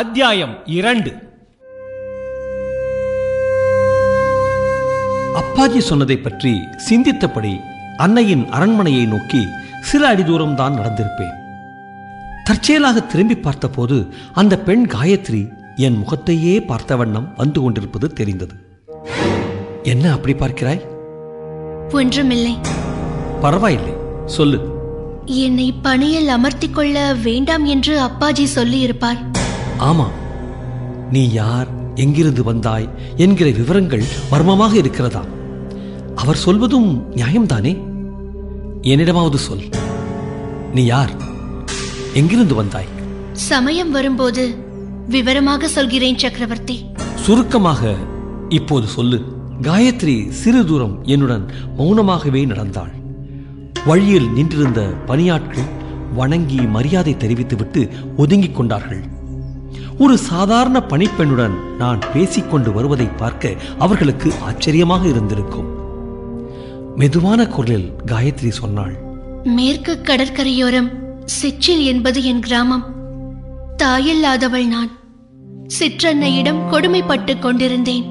அத்தியாயம் 2. அப்பாஜி சொன்னதை பற்றி சிந்தித்தபடி அன்னையின் அரண்மனையை நோக்கி சில அடி தூரம்தான் நடந்திருப்பேன். தற்செயலாக திரும்பி பார்த்தபோது அந்த பெண் காயத்ரி என் முகத்தையே பார்த்த வண்ணம் வந்து கொண்டிருப்பது தெரிந்தது. என்ன அப்படி பார்க்கிறாய்? ஒன்றுமில்லை. பரவாயில்லை, சொல்லு. என்னை பணியில் அமர்த்திக் கொள்ள வேண்டாம் என்று அப்பாஜி சொல்லி இருப்பார். ஆமாம், நீ யார், எங்கிருந்து வந்தாய் என்கிற விவரங்கள் மர்மமாக இருக்கிறதா? அவர் சொல்வதும் நியாயம்தானே? என்னிடமாவது சொல். நீ யார், எங்கிருந்து வந்தாய்? சமயம் வரும்போது விவரமாக சொல்கிறேன் சக்கரவர்த்தி. சுருக்கமாக இப்போது சொல்லு. காயத்ரி சிறு தூரம் என்னுடன் மௌனமாகவே நடந்தாள். வழியில் நின்றிருந்த பணியாட்கள் வணங்கி மரியாதை தெரிவித்துவிட்டு ஒதுங்கிக் கொண்டார்கள். ஒரு சாதாரண பணிப்பெண்ணுடன் நான் பேசிக்கொண்டு வருவதை பார்க்க அவர்களுக்கு ஆச்சரியமாக இருந்திருக்கும். மெதுவான குரலில் காயத்ரி சொன்னாள். மேற்கு கடற்கரையோரம் செச்சில் என்பது என் கிராமம். தாயில்லாதவள் நான். சிற்றன்னையிடம் கொடுமைப்பட்டுக் கொண்டிருந்தேன்.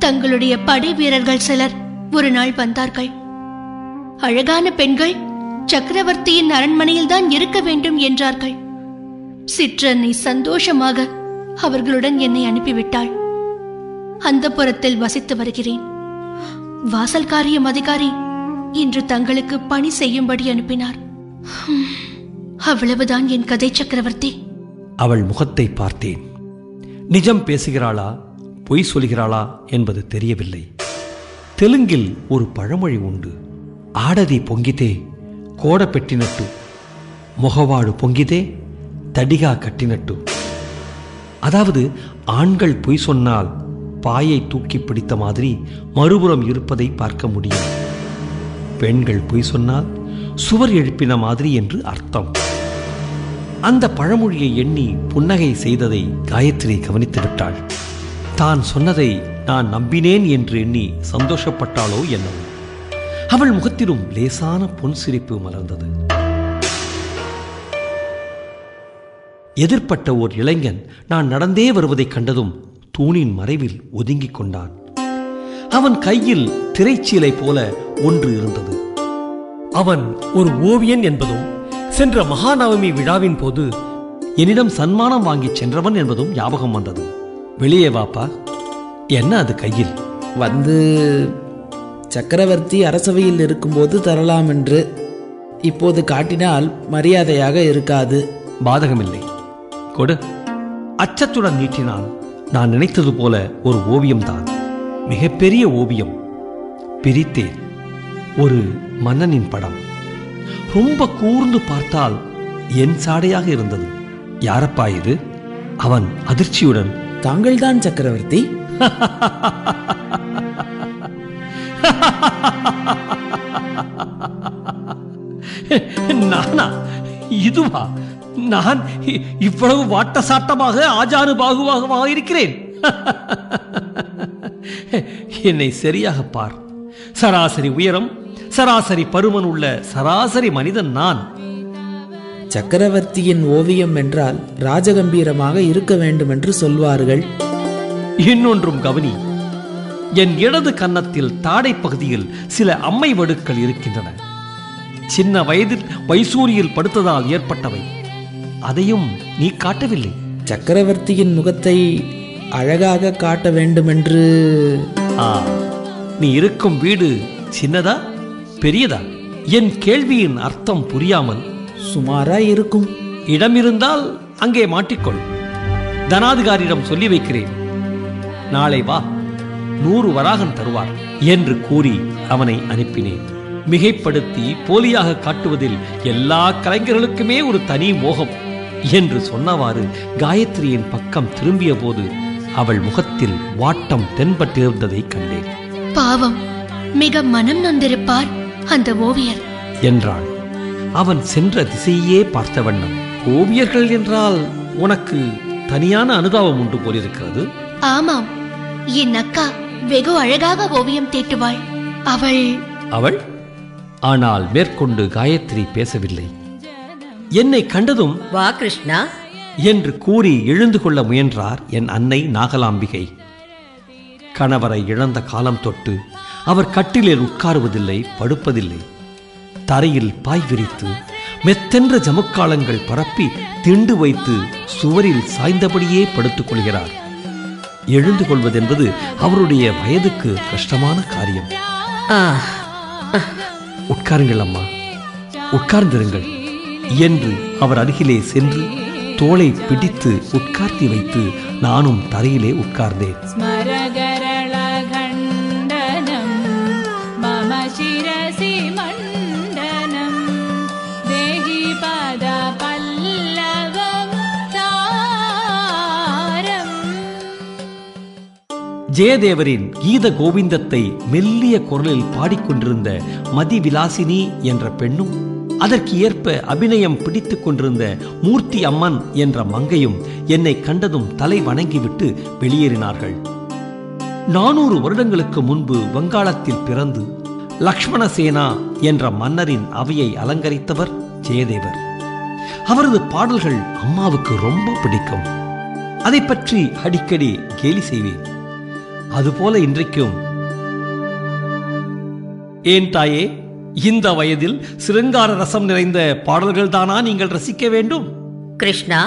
தங்களுடைய படை வீரர்கள் சிலர் ஒரு நாள் வந்தார்கள். அழகான பெண்கள் சக்கரவர்த்தியின் அரண்மனையில் தான் இருக்க வேண்டும் என்றார்கள். சிற்றன்னை சந்தோஷமாக அவர்களுடன் என்னை அனுப்பிவிட்டாள். அந்த புறத்தில் வசித்து வருகிறேன். வாசல் காரியம் அதிகாரி இன்று தங்களுக்கு பணி செய்யும்படி அனுப்பினார். அவ்வளவுதான் என் கதை சக்கரவர்த்தி. அவள் முகத்தை பார்த்தேன். நிஜம் பேசுகிறாளா, பொய் சொல்கிறாளா என்பது தெரியவில்லை. தெலுங்கில் ஒரு பழமொழி உண்டு. ஆடதி பொங்கிதே கோட பெட்டினட்டு, முகவாடு பொங்கிதே தடிகா கட்டினட்டு. அதாவது, ஆண்கள் பொய் சொன்னால் பாயை தூக்கி பிடித்த மாதிரி மறுபுறம் இருப்பதை பார்க்க முடியும். பெண்கள் பொய் சொன்னால் சுவர் எழுப்பின மாதிரி என்று அர்த்தம். அந்த பழமொழியை எண்ணி புன்னகை செய்ததை காயத்ரி கவனித்து விட்டாள். தான் சொன்னதை நான் நம்பினேன் என்று எண்ணி சந்தோஷப்பட்டாளோ என்னவோ. அவள் முகத்திலும் லேசான பொன் சிரிப்பு மலர்ந்தது. எதிர்ப்பட்ட ஓர் இளைஞன் நான் நடந்தே வருவதைக் கண்டதும் தூணின் மறைவில் ஒதுங்கிக் கொண்டான். அவன் கையில் திரைச்சீலை போல ஒன்று இருந்தது. அவன் ஒரு ஓவியன் என்பதும் சென்ற மகாநவமி விழாவின் போது என்னிடம் சன்மானம் வாங்கி சென்றவன் என்பதும் ஞாபகம் வந்தது. வெளியே வாப்பா. என்ன அது கையில்? வந்து சக்கரவர்த்தி அரசவையில் இருக்கும்போது தரலாம் என்று. இப்போது காட்டினால் மரியாதையாக இருக்காது. பாதகமில்லை, கொடு. அச்சத்துடன் நீட்டினான். நான் நினைத்தது போல ஒரு ஓவியம்தான். மிகப்பெரிய ஓவியம். பிரித்தேன். ஒரு மன்னனின் படம். ரொம்ப கூர்ந்து பார்த்தால் என் சாடையாக இருந்தது. யாரப்பா இது? அவன் அதிர்ச்சியுடன், தாங்கள்தான் சக்கரவர்த்தி. நானா? இதுவா? நான் இவ்வளவு வாட்ட சாட்டமாக ஆஜானு பாகுவாக இருக்கிறேன்? என்னை சரியாக பார். சராசரி உயரம், சராசரி பருமன் உள்ள சராசரி மனிதன் நான். சக்கரவர்த்தியின் ஓவியம் என்றால் ராஜகம்பீரமாக இருக்க வேண்டும் என்று சொல்வார்கள். இன்னொன்றும் கவனி. என் இடது கன்னத்தில் தாடை பகுதியில் சில அம்மை வடுக்கள் இருக்கின்றன. சின்ன வயதில் வைசூரியில் படுத்ததால் ஏற்பட்டவை. அதையும் நீ காட்டவில்லை. சக்கரவர்த்தியின் முகத்தை அழகாக காட்ட வேண்டுமென்று. நீ இருக்கும் வீடு சின்னதா பெரியதா? என் கேள்வியின் அர்த்தம் புரியாமல், சுமாராய் இருக்கும். இடம் இருந்தால் அங்கே மாட்டிக்கொள். தனாதிகாரியிடம் சொல்லி வைக்கிறேன். நாளை வா, 100 வராகன் தருவார் என்று கூறி அவனை அனுப்பினேன். மிகைப்படுத்தி போலியாக காட்டுவதில் எல்லா கலைஞர்களுக்குமே ஒரு தனி மோகம் என்று சொன்னவாறு காயத்ரியின் பக்கம் திரும்பிய போது அவள் முகத்தில் வாட்டம் தென்பட்டிருந்ததை கண்டேன். பாவம், மிக மனம் நொந்திருப்பார் அந்த ஓவியர் என்றாள். அவன் சென்ற திசையே பார்த்த வண்ணம், ஓவியர்கள் என்றால் உனக்கு தனியான அனுதாபம் உண்டு போலிருக்கிறது. ஆமாம், என் அக்கா வெகு அழகாக ஓவியம் தீட்டுவாள். அவள் ஆனால் மேற்கொண்டு காயத்ரி பேசவில்லை. என்னை கண்டதும், வா கிருஷ்ணா, என்று கூறி எழுந்து கொள்ள முயன்றார் என் அன்னை நாகலாம்பிகை. கணவரை இழந்த காலம் தொட்டு அவர் கட்டிலில் உட்காருவதில்லை, படுப்பதில்லை. தரையில் பாய் விரித்து மெத்தென்ற ஜமுக்காலங்கள் பரப்பி திண்டு வைத்து சுவரில் சாய்ந்தபடியே படுத்துக் கொள்கிறார். எழுந்து கொள்வதென்பது அவருடைய வயதுக்கு கஷ்டமான காரியம். உட்காருங்கள் அம்மா, உட்கார்ந்திருங்கள் என்று அவர் அருகிலே சென்று தோளை பிடித்து உட்கார்த்தி வைத்து நானும் தரையிலே உட்கார்ந்தேன். ஜெயதேவரின் கீத கோவிந்தத்தை மெல்லிய குரலில் பாடிக்கொண்டிருந்த மதிவிலாசினி என்ற பெண்ணும், அதற்கு ஏற்ப அபிநயம் பிடித்துக் கொண்டிருந்த மூர்த்தி அம்மன் என்ற மங்கையும் என்னை கண்டதும் தலை வணங்கிவிட்டு வெளியேறினார்கள். 400 வருடங்களுக்கு முன்பு வங்காளத்தில் பிறந்து லக்ஷ்மணசேனா என்ற மன்னரின் அவையை அலங்கரித்தவர் ஜெயதேவர். அவரது பாடல்கள் அம்மாவுக்கு ரொம்ப பிடிக்கும். அதை பற்றி அடிக்கடி கேலி செய்வேன். அதுபோல இன்றைக்கும், ஏன் தாயே, இந்த வயதில் சிருங்கார ரசம் நிறைந்த பாடல்கள் தானா நீங்கள் ரசிக்க வேண்டும்? கிருஷ்ணா,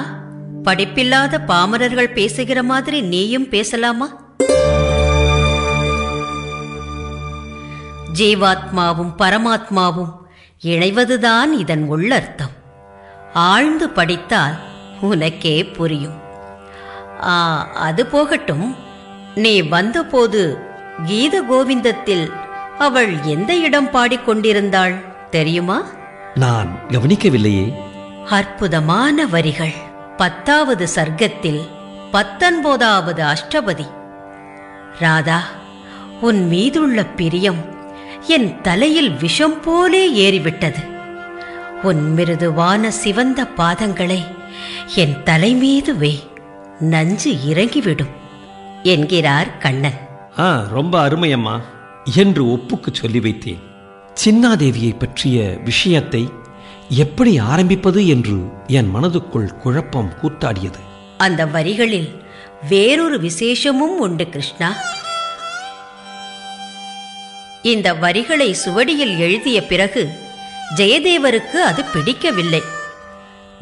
படிப்பில்லாத பாமரர்கள் பேசுகிற மாதிரி நீயும் பேசலாமா? ஜீவாத்மாவும் பரமாத்மாவும் இணைவதுதான் இதன் உள்ளர்த்தம். ஆழ்ந்து படித்தால் உனக்கே புரியும். அது போகட்டும், நீ வந்தபோது கீத கோவிந்தத்தில் அவள் எந்த இடம் பாடிக்கொண்டிருந்தாள் தெரியுமா? நான் கவனிக்கவில்லையே. அற்புதமான வரிகள். 10வது சர்க்கத்தில் 19வது அஷ்டபதி. ராதா, உன் மீதுள்ள பிரியம் என் தலையில் விஷம் போலே ஏறிவிட்டது. உன் மிருதுவான சிவந்த பாதங்களை என் தலை மீது வை, நஞ்சு இறங்கிவிடும் என்கிறார் கண்ணன். ரொம்ப அருமையம்மா என்று ஒப்புக்கு சொல்லி வைத்தேன். சின்னாதேவியை பற்றிய விஷயத்தை எப்படி ஆரம்பிப்பது என்று என் மனதுக்குள் குழப்பம் கூத்தாடியது. அந்த வரிகளில் வேறொரு விசேஷமும் உண்டு கிருஷ்ணா. இந்த வரிகளை சுவடியில் எழுதிய பிறகு ஜெயதேவருக்கு அது பிடிக்கவில்லை.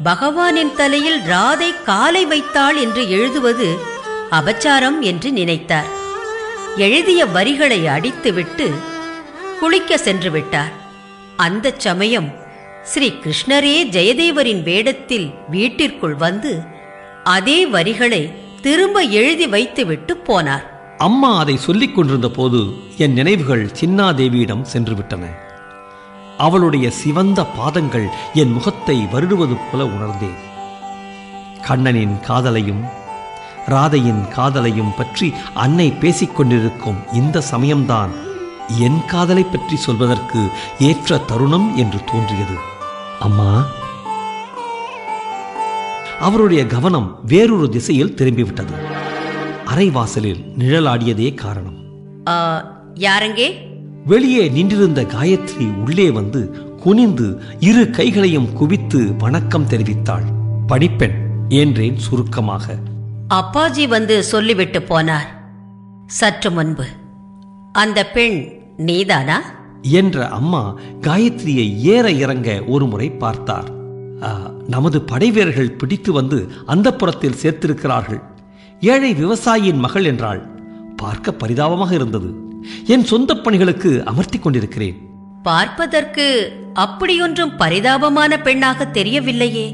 பகவானின் தலையில் ராதை காலை வைத்தாள் என்று எழுதுவது அபச்சாரம் என்று நினைத்தார். எழுதிய வரிகளை அடித்துவிட்டு குளிக்க சென்று விட்டார். அந்த சமயம் ஸ்ரீ கிருஷ்ணரே ஜெயதேவரின் வேடத்தில் வீட்டிற்குள் வந்து அதே வரிகளை திரும்ப எழுதி வைத்துவிட்டு போனார். அம்மா அதை சொல்லிக் கொண்டிருந்த போது என் நினைவுகள் சின்னாதேவியிடம் சென்று விட்டன. அவளுடைய சிவந்த பாதங்கள் என் முகத்தை வருடுவது போல உணர்ந்தேன். கண்ணனின் காதலையும் ராதையின் காதலையும் பற்றி அன்னை பேசிக்கொண்டிருக்கும் இந்த சமயம்தான் என் காதலை பற்றி சொல்வதற்கு ஏற்ற தருணம் என்று தோன்றியது. அம்மா, அவருடைய கவனம் வேறொரு திசையில் திரும்பிவிட்டது. அரைவாசலில் நிழலாடியதே காரணம். யாரங்கே? வெளியே நின்றிருந்த காயத்ரி உள்ளே வந்து குனிந்து இரு கைகளையும் குவித்து வணக்கம் தெரிவித்தாள். பணிப்பெண் என்றேன் சுருக்கமாக. அப்பாஜி வந்து சொல்லிவிட்டு போனார் சற்று முன்பு. அந்த பெண் நீதானா என்ற அம்மா காயத்ரியை ஏற இறங்க ஒரு முறை பார்த்தார். நமது படைவீரர்கள் பிடித்து வந்து அந்த புறத்தில் சேர்த்திருக்கிறார்கள். ஏழை விவசாயியின் மகள் என்றாள். பார்க்க பரிதாபமாக இருந்தது. என் சொந்த பணிகளுக்கு அமர்த்தி கொண்டிருக்கிறேன். பார்ப்பதற்கு அப்படியொன்றும் பரிதாபமான பெண்ணாக தெரியவில்லையே.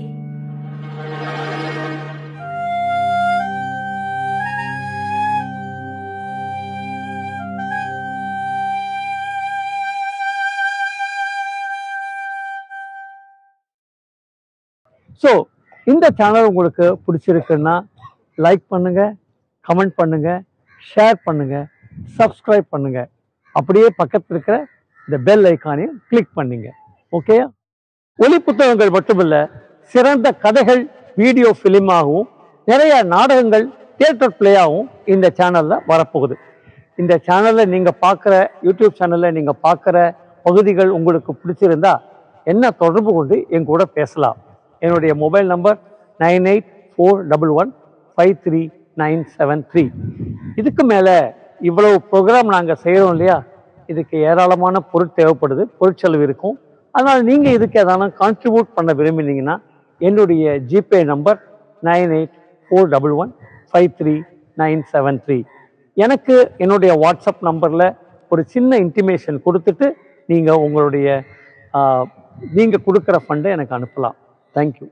ஸோ இந்த சேனல் உங்களுக்கு பிடிச்சிருக்குன்னா லைக் பண்ணுங்க, கமெண்ட் பண்ணுங்க, ஷேர் பண்ணுங்க, சப்ஸ்கிரைப் பண்ணுங்க. அப்படியே பக்கத்தில் இருக்கிற இந்த பெல் ஐக்கானையும் கிளிக் பண்ணுங்க. ஓகே, ஒலி புத்தகங்கள் மட்டுமில்ல, சிறந்த கதைகள் வீடியோ ஃபிலிமாகவும் நிறைய நாடகங்கள் தியேட்டர் பிளேயாகவும் இந்த சேனலில் வரப்போகுது. இந்த சேனலில் நீங்கள் பார்க்குற யூடியூப் சேனலில் நீங்கள் பார்க்குற பகுதிகள் உங்களுக்கு பிடிச்சிருந்தா என்ன தொடர்பு கொண்டு என் கூட பேசலாம். என்னுடைய மொபைல் நம்பர் 98 9841153973. இதுக்கு மேலே இவ்வளவு ப்ரோக்ராம் நாங்கள் செய்கிறோம் இல்லையா, இதுக்கு ஏராளமான பொருள் தேவைப்படுது, பொருட்செலவு இருக்கும். அதனால் நீங்கள் இதுக்கு எதனா கான்ட்ரிபியூட் பண்ண விரும்பினீங்கன்னா என்னுடைய ஜிபே நம்பர் 9841153973. எனக்கு என்னுடைய வாட்ஸ்அப் நம்பரில் ஒரு சின்ன இன்டிமேஷன் கொடுத்துட்டு நீங்கள் உங்களுடைய நீங்கள் கொடுக்குற ஃபண்டை எனக்கு அனுப்பலாம். தேங்க்யூ.